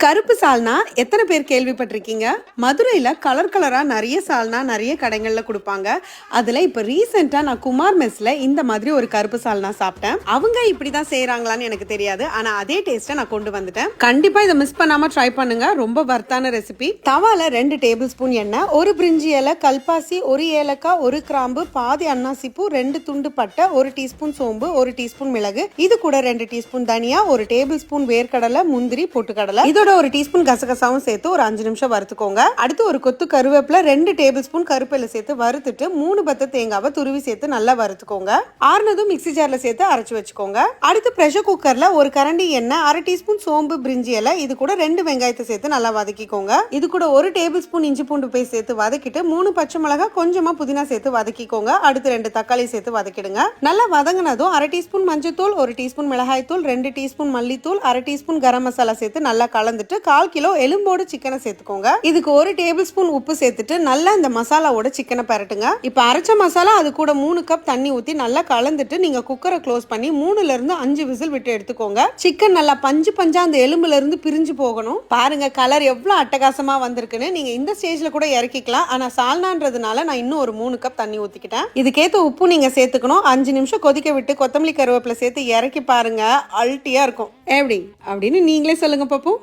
கருப்பு சால்னா எத்தனை பேர் கேள்விப்பட்டிருக்கீங்க? மதுரையில் கலர் கலராக நிறைய சால்னா நிறைய கடைகளில் கொடுப்பாங்க. அதில் இப்போ ரீசெண்டாக நான் குமார் மெஸ்ல இந்த மாதிரி ஒரு கருப்பு சால்னா சாப்பிட்டேன். அவங்க இப்படி தான் செய்கிறாங்களான்னு எனக்கு தெரியாது, ஆனால் அதே டேஸ்ட்டை நான் கொண்டு வந்துட்டேன். கண்டிப்பாக இதை மிஸ் பண்ணாமல் ட்ரை பண்ணுங்க. ரொம்ப வர்த்தான ரெசிபி. தவால 2 டேபிள் ஸ்பூன் எண்ணெய், ஒரு பிரிஞ்சி இலை, கல்பாசி, ஒரு ஏலக்காய், ஒரு கிராம்பு, பாதி அன்னாசிப்பூ, 2 துண்டு பட்டை, 1 டீஸ்பூன் சோம்பு, 1 டீஸ்பூன் மிளகு, இது கூட 2 டீஸ்பூன் தனியா, 1 டேபிள் ஸ்பூன் வேர்க்கடலை, முந்திரி, பொட்டுக்கடலை, இதோட 1 டீஸ்பூன் கசகசாவும் சேர்த்து ஒரு 5 நிமிஷம் வறுத்துக்கோங்க. அடுத்து ஒரு கொத்து கருவேப்பிலை, 2 டேபிள் ஸ்பூன் கருவேப்பிலை சேர்த்து வறுத்துட்டு 3 பத்த தேங்காவை துருவி சேர்த்து நல்லா வறுத்துக்கோங்க. ஆறுனதும் மிக்ஸி ஜார்ல சேர்த்து அரைச்சு வச்சுக்கோங்க. அடுத்து பிரஷர் குக்கர்ல ஒரு கரண்டி எண்ணெய், 1/2 டீஸ்பூன் சோம்பு, பிரிஞ்சி இலை, இது கூட 2 வெங்காயத்தை சேர்த்து நல்லா வதக்கிக்கோங்க. இது கூட 1 டேபிள் ஸ்பூன் இஞ்சி பூண்டு பேஸ்ட் சேர்த்து வதக்கிட்டு 3 பச்சை மிளகாய், கொஞ்சமா புதினா சேர்த்து வதக்கிக்கோங்க. அடுத்து 2 தக்காளி சேர்த்து வதக்கிடுங்க. நல்லா வதங்கினதும் 1/2 டீஸ்பூன் மஞ்சத்தூள், 1 டீஸ்பூன் மிளகாய் தூள், 2 டீஸ்பூன் மல்லித்தூள், 1/2 டீஸ்பூன் கரம் மசாலா சேர்த்து நல்லா கலந்துட்டு 1/4 கிலோ எலும்போடு சிக்கனை சேர்த்துக்கோங்க. இதுக்கு 1 டேபிள் ஸ்பூன் உப்பு சேர்த்துட்டு நல்லா இந்த மசாலாவோட சிக்கனை பரட்டுங்க. இப்ப அரைச்ச மசாலா அது கூட 3 கப் தண்ணி ஊத்தி நல்லா கலந்துட்டு நீங்க குக்கரை க்ளோஸ் பண்ணி 3ல இருந்து 5 விசில் விட்டு எடுத்துக்கோங்க. சிக்கன் நல்லா பஞ்சு பஞ்சா அந்த எலும்புல இருந்து பிரிஞ்சு போகணும். பாருங்க கலர் எவ்வளவு அட்டகாசமா வந்திருக்குன்னு. நீங்க இந்த ஸ்டேஜ்ல கூட இறக்கிக்கலாம். ஆனா சால்னான்றதுனால நான் இன்னும் ஒரு 3 கப் தண்ணி ஊத்திக்கிட்டேன். இதுக்கேத்த உப்பு நீங்க சேர்த்துக்கணும். 5 நிமிஷம் கொதிக்க விட்டு கொத்தமல்லி கருவேப்பிலை சேர்த்து இறக்கி பாருங்க. அல்ட்டியா இருக்கும். எப்படி அப்படின்னு நீங்களே சொல்லுங்க பாப்போம்.